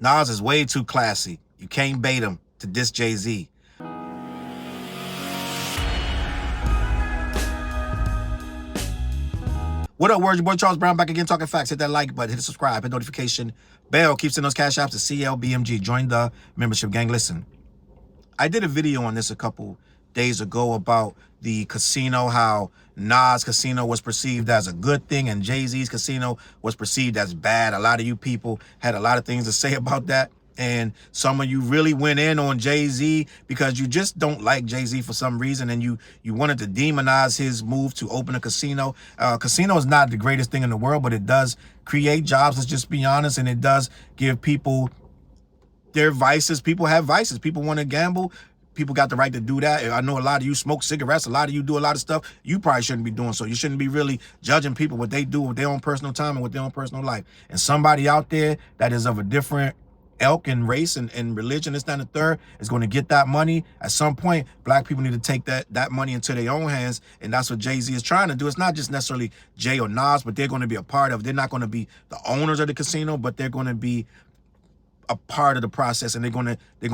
Nas is way too classy. You can't bait him to diss Jay-Z. What up, words? Your boy Charles Brown back again talking facts. Hit that like button, hit the subscribe, hit notification bell. Keep sending those cash apps to CLBMG. Join the membership gang. Listen, I did a video on this a couple days ago about the casino, how Nas' casino was perceived as a good thing and Jay-Z's casino was perceived as bad. A lot of you people had a lot of things to say about that. And some of you really went in on Jay-Z because you just don't like Jay-Z for some reason, and you wanted to demonize his move to open a casino. Casino is not the greatest thing in the world, but it does create jobs, let's just be honest, and it does give people their vices. People have vices. People want to gamble. People got the right to do that. I know a lot of you smoke cigarettes. A lot of you do a lot of stuff you probably shouldn't be doing. So you shouldn't be really judging people what they do with their own personal time and with their own personal life. And somebody out there that is of a different elk and race and religion, this, that, and the third, is going to get that money. At some point, black people need to take that money into their own hands, and that's what Jay-Z is trying to do. It's not just necessarily Jay or Nas, but they're going to be a part of it. They're not going to be the owners of the casino, but they're going to be a part of the process, and they're going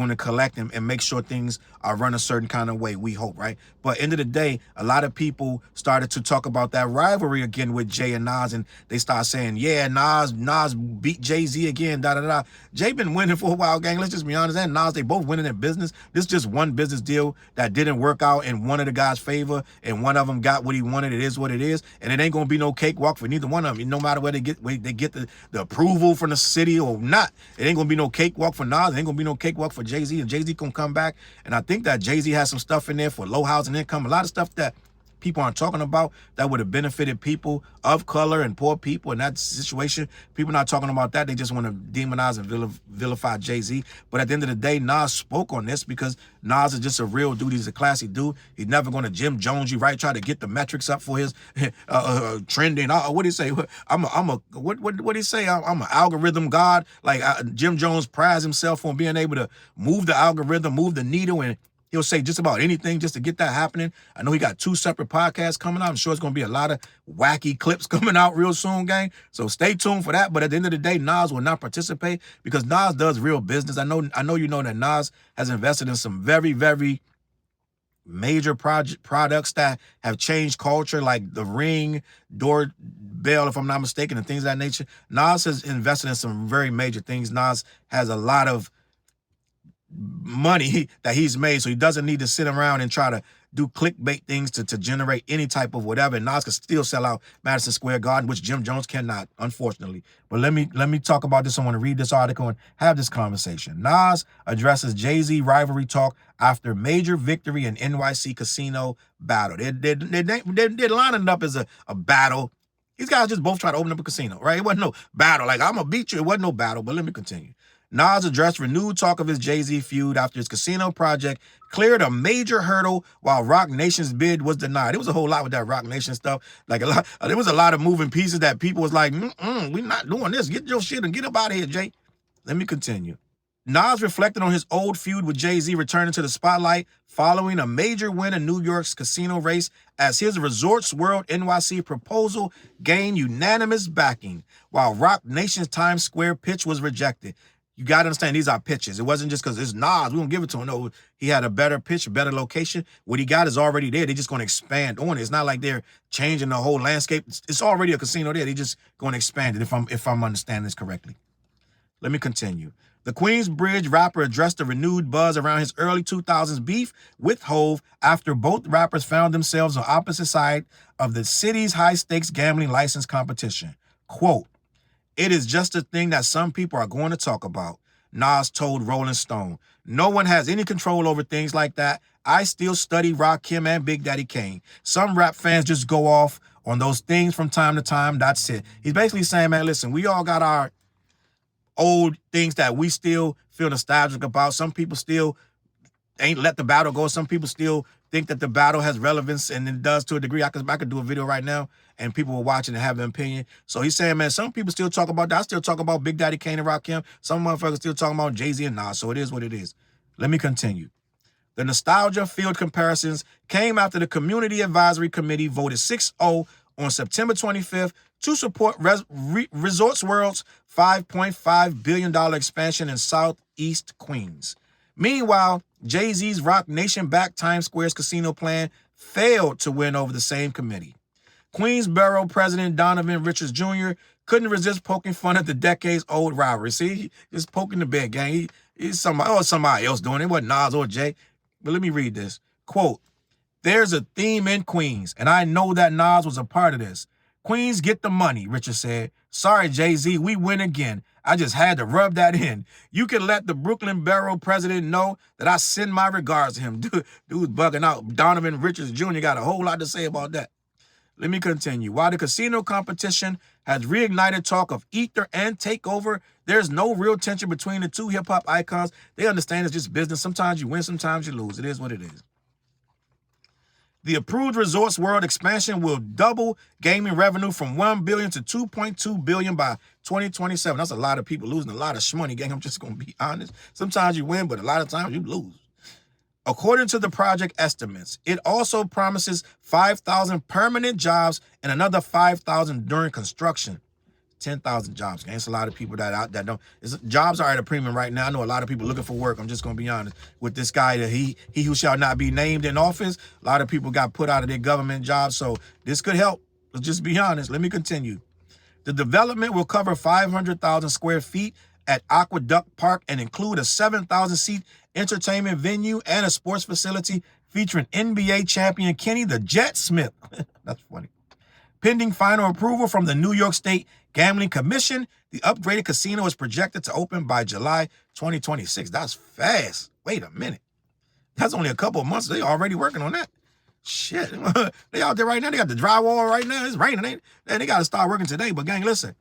to collect and make sure things are run a certain kind of way, we hope, right? But end of the day, a lot of people started to talk about that rivalry again with Jay and Nas, and they start saying, yeah, Nas beat Jay-Z again, da-da-da. Jay been winning for a while, gang. Let's just be honest. And Nas, they both winning their business. This is just one business deal that didn't work out in one of the guys' favor, and one of them got what he wanted. It is what it is, and it ain't going to be no cakewalk for neither one of them. No matter where they get the approval from the city or not, it ain't going to be no cakewalk for Nas. It ain't gonna be no cakewalk for Jay-Z, and Jay-Z gonna come back. And I think that Jay-Z has some stuff in there for low housing income, a lot of stuff that people aren't talking about that would have benefited people of color and poor people in that situation. People not talking about that. They just want to demonize and vilify Jay-Z. But at the end of the day, Nas spoke on this because Nas is just a real dude. He's a classy dude. He's never going to Jim Jones you, right? Try to get the metrics up for his trending. What do he say? What do he say? I'm an algorithm god. Like Jim Jones prides himself on being able to move the algorithm, move the needle, and he'll say just about anything just to get that happening. I know he got 2 separate podcasts coming out. I'm sure it's going to be a lot of wacky clips coming out real soon, gang. So stay tuned for that. But at the end of the day, Nas will not participate because Nas does real business. I know you know that Nas has invested in some very, very major products that have changed culture, like the Ring, doorbell, if I'm not mistaken, and things of that nature. Nas has invested in some very major things. Nas has a lot of money that he's made, so he doesn't need to sit around and try to do clickbait things to generate any type of whatever. And Nas can still sell out Madison Square Garden, which Jim Jones cannot, unfortunately. But let me talk about this. I want to read this article and have this conversation. Nas addresses Jay-Z rivalry talk after major victory in NYC casino battle. They're lining it up as a battle. These guys just both try to open up a casino, right? It wasn't no battle. Like, I'm going to beat you. It wasn't no battle, but let me continue. Nas addressed renewed talk of his Jay-Z feud after his casino project cleared a major hurdle while RocNation's bid was denied. There was a whole lot with that RocNation stuff. Like there was a lot of moving pieces that people was like, we're not doing this. Get your shit and get up out of here, Jay. Let me continue. Nas reflected on his old feud with Jay-Z returning to the spotlight following a major win in New York's casino race as his Resorts World NYC proposal gained unanimous backing, while RocNation's Times Square pitch was rejected. You got to understand, these are pitches. It wasn't just because it's Nas, we don't give it to him. No, he had a better pitch, a better location. What he got is already there. They're just going to expand on it. It's not like they're changing the whole landscape. It's already a casino there. They're just going to expand it, if I'm understanding this correctly. Let me continue. The Queensbridge rapper addressed the renewed buzz around his early 2000s beef with Hove after both rappers found themselves on opposite sides of the city's high-stakes gambling license competition. Quote, "It is just a thing that some people are going to talk about," Nas told Rolling Stone. "No one has any control over things like that. I still study Rakim and Big Daddy Kane. Some rap fans just go off on those things from time to time. That's it." He's basically saying, man, listen, we all got our old things that we still feel nostalgic about. Some people still ain't let the battle go. Some people still think that the battle has relevance, and it does to a degree. I could do a video right now, and people will watch it and have an opinion. So he's saying, man, some people still talk about that. I still talk about Big Daddy Kane and Rakim. Some motherfuckers still talking about Jay-Z and Nas. So it is what it is. Let me continue. The nostalgia-filled comparisons came after the Community Advisory Committee voted 6-0 on September 25th to support Resorts World's $5.5 billion expansion in Southeast Queens. Meanwhile, Jay-Z's Rocnation-backed Times Square's casino plan failed to win over the same committee. Queens Borough President Donovan Richards Jr. couldn't resist poking fun at the decades-old rivalry. See, he's poking the bear gang. He's somebody else doing it. It wasn't Nas or Jay. But let me read this. Quote, "There's a theme in Queens, and I know that Nas was a part of this. Queens get the money," Richards said. "Sorry, Jay-Z, we win again. I just had to rub that in. You can let the Brooklyn Borough president know that I send my regards to him." Dude's bugging out. Donovan Richards Jr. got a whole lot to say about that. Let me continue. While the casino competition has reignited talk of ether and takeover, there's no real tension between the two hip-hop icons. They understand it's just business. Sometimes you win, sometimes you lose. It is what it is. The approved Resorts World expansion will double gaming revenue from $1 billion to $2.2 billion by 2027. That's a lot of people losing a lot of money, gang. I'm just going to be honest. Sometimes you win, but a lot of times you lose. According to the project estimates, it also promises 5,000 permanent jobs and another 5,000 during construction. 10,000 jobs. It's a lot of people that don't. Jobs are at a premium right now. I know a lot of people looking for work. I'm just going to be honest with this guy that he who shall not be named in office. A lot of people got put out of their government jobs. So this could help. Let's just be honest. Let me continue. The development will cover 500,000 square feet at Aqueduct Park and include a 7,000-seat entertainment venue and a sports facility featuring NBA champion Kenny the Jet Smith. That's funny. Pending final approval from the New York State Gambling Commission, the upgraded casino is projected to open by July 2026. That's fast. Wait a minute. That's only a couple of months. They already working on that. Shit. They out there right now. They got the drywall right now. It's raining. They got to start working today. But gang, listen.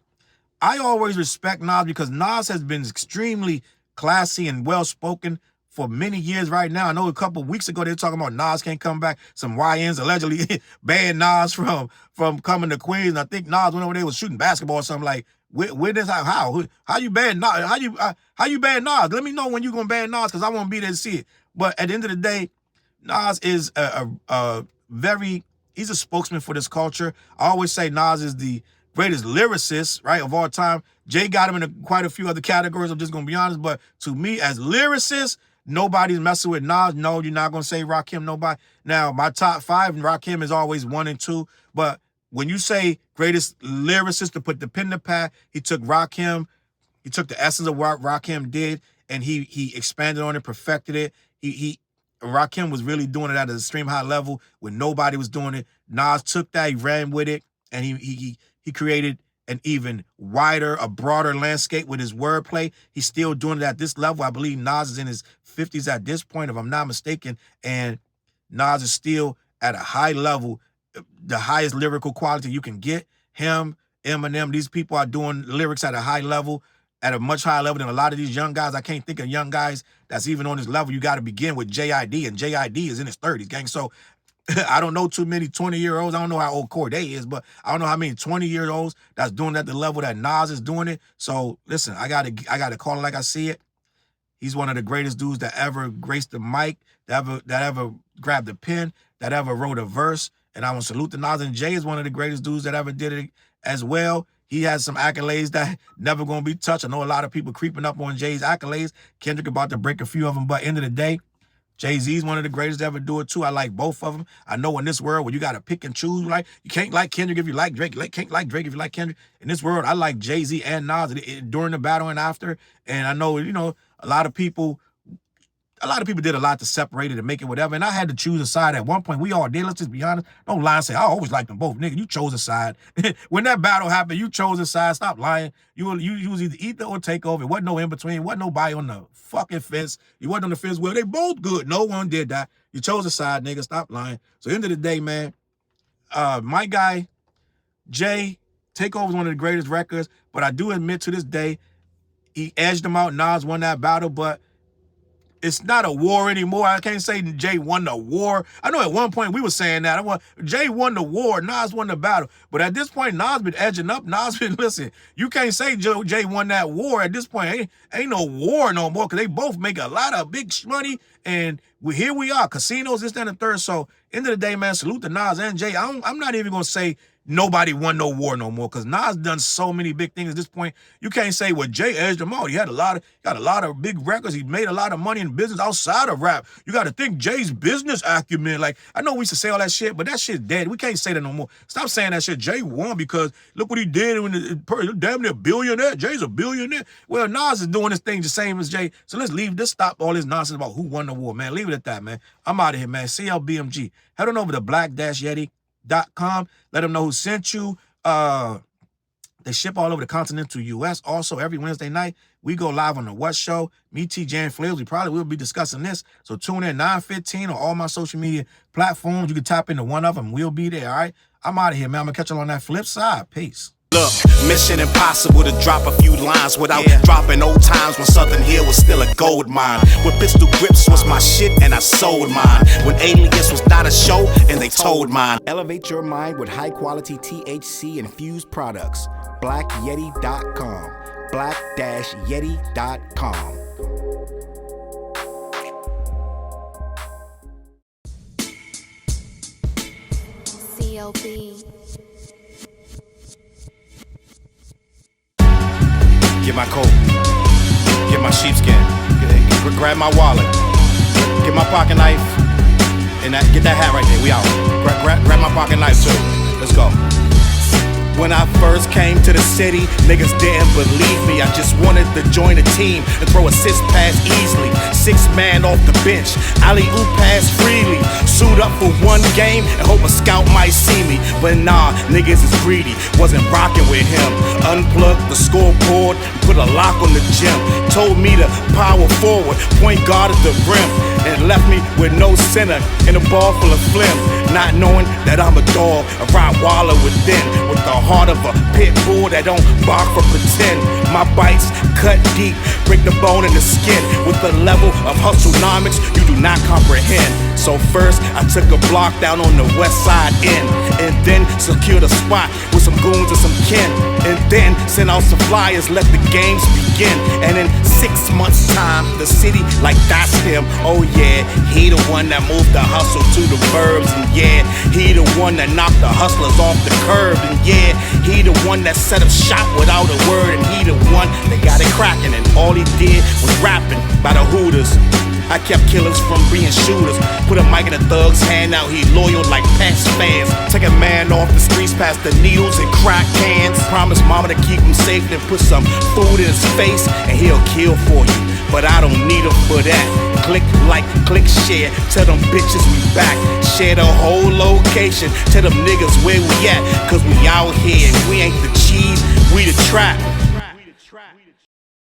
I always respect Nas because Nas has been extremely classy and well-spoken for many years right now. I know a couple of weeks ago they were talking about Nas can't come back. Some YNs allegedly banned Nas from coming to Queens. And I think Nas went over there was shooting basketball or something like. How you ban Nas? How you ban Nas? Let me know when you gonna ban Nas because I want to be there to see it. But at the end of the day, Nas is he's a spokesman for this culture. I always say Nas is the greatest lyricist, right, of all time. Jay got him in quite a few other categories. I'm just gonna be honest, but to me, as lyricist, nobody's messing with Nas. No, you're not gonna say Rakim, nobody. Now, my top 5, Rakim is always 1 and 2. But when you say greatest lyricist to put the pen to pad, he took Rakim. He took the essence of what Rakim did, and he expanded on it, perfected it. Rakim was really doing it at an extreme high level when nobody was doing it. Nas took that, he ran with it, and he created an even wider, a broader landscape with his wordplay. He's still doing it at this level. I believe Nas is in his 50s at this point, if I'm not mistaken, and Nas is still at a high level, the highest lyrical quality you can get. Him, Eminem, these people are doing lyrics at a high level, at a much higher level than a lot of these young guys. I can't think of young guys that's even on this level. You got to begin with J.I.D., and J.I.D. is in his 30s, gang. So I don't know too many 20-year-olds. I don't know how old Corday is, but I don't know how many 20-year-olds that's doing it at the level that Nas is doing it. So listen, I gotta call it like I see it. He's one of the greatest dudes that ever graced the mic, that ever grabbed the pen, that ever wrote a verse. And I want to salute the Nas. And Jay is one of the greatest dudes that ever did it as well. He has some accolades that never going to be touched. I know a lot of people creeping up on Jay's accolades. Kendrick about to break a few of them, but end of the day, Jay-Z's one of the greatest to ever do it too. I like both of them. I know in this world where you got to pick and choose, like you can't like Kendrick if you like Drake. You can't like Drake if you like Kendrick. In this world, I like Jay-Z and Nas during the battle and after. And I know, a lot of people did a lot to separate it and make it whatever. And I had to choose a side at one point. We all did. Let's just be honest. Don't lie and say, I always liked them both. Nigga, you chose a side. When that battle happened, you chose a side. Stop lying. You was either ether or take over. It wasn't no in between. Wasn't nobody on the fucking fence. You wasn't on the fence. Well, they both good. No one did that. You chose a side, nigga. Stop lying. So end of the day, man, my guy, Jay, Takeover is one of the greatest records. But I do admit to this day, he edged him out. Nas won that battle, but it's not a war anymore. I can't say Jay won the war. I know at one point we were saying that. Jay won the war, Nas won the battle. But at this point, Nas been edging up. Nas been, listen, you can't say Jay won that war. At this point, ain't no war no more because they both make a lot of big money. And here we are, casinos, this, that, and the third. So end of the day, man, salute to Nas and Jay. I'm not even going to say nobody won no war no more, because Nas done so many big things at this point. You can't say, well, Jay edged him out. He had got a lot of big records. He made a lot of money in business outside of rap. You got to think Jay's business acumen. Like, I know we used to say all that shit, but that shit's dead. We can't say that no more. Stop saying that shit. Jay won because look what he did when damn near billionaire. Jay's a billionaire. Well, Nas is doing this thing the same as Jay. So let's stop all this nonsense about who won the war, man. Leave it at that, man. I'm out of here, man. CLBMG. Head on over to black-yeti.com. Let them know who sent you. They ship all over the continental U.S. Also, every Wednesday night, we go live on the What Show. Me, TJ, and Flails. We probably will be discussing this. So tune in 9:15 on all my social media platforms. You can tap into one of them. We'll be there, all right? I'm out of here, man. I'm going to catch you on that flip side. Peace. Look, mission impossible to drop a few lines without dropping old times when Southern Hill was still a gold mine. When pistol grips was my shit and I sold mine. When Alias was not a show and they told mine. Elevate your mind with high quality THC infused products. BlackYeti.com. Black-Yeti.com. CLB. Get my coat, get my sheepskin, grab my wallet, get my pocket knife, and get that hat right there. We out. Grab my pocket knife too. Let's go. When I first came to the city, niggas didn't believe me. I just wanted to join a team and throw assist pass easily. 6 man off the bench, alley-oop pass freely. Suit up for one game and hope a scout might see me. But nah, niggas is greedy, wasn't rocking with him. Unplugged the scoreboard, put a lock on the gym. Told me to power forward, point guard at the rim. And left me with no center and a ball full of phlegm. Not knowing that I'm a dog, a Rottweiler within, with the heart of a pit bull that don't bark for pretend. My bites cut deep, break the bone and the skin, with the level of hustlenomics you do not comprehend. So first I took a block down on the west side end, and then secured a spot with some goons and some kin, and then sent out some flyers, let the games begin. And in 6 months time, the city like that's him. Oh yeah, he the one that moved the hustle to the burbs. And yeah, he the one that knocked the hustlers off the curb. And yeah, he the one that set up shop without a word. And he the one that got it cracking, and all he did was rapping by the Hooters. I kept killers from being shooters. Put a mic in a thug's hand, now he loyal like Pats fans. Take a man off the streets past the needles and crack cans. Promise mama to keep him safe, then put some food in his face, and he'll kill for you. But I don't need him for that. Click like, click share, tell them bitches we back. Share the whole location, tell them niggas where we at. Cause we out here, we ain't the cheese, we the trap.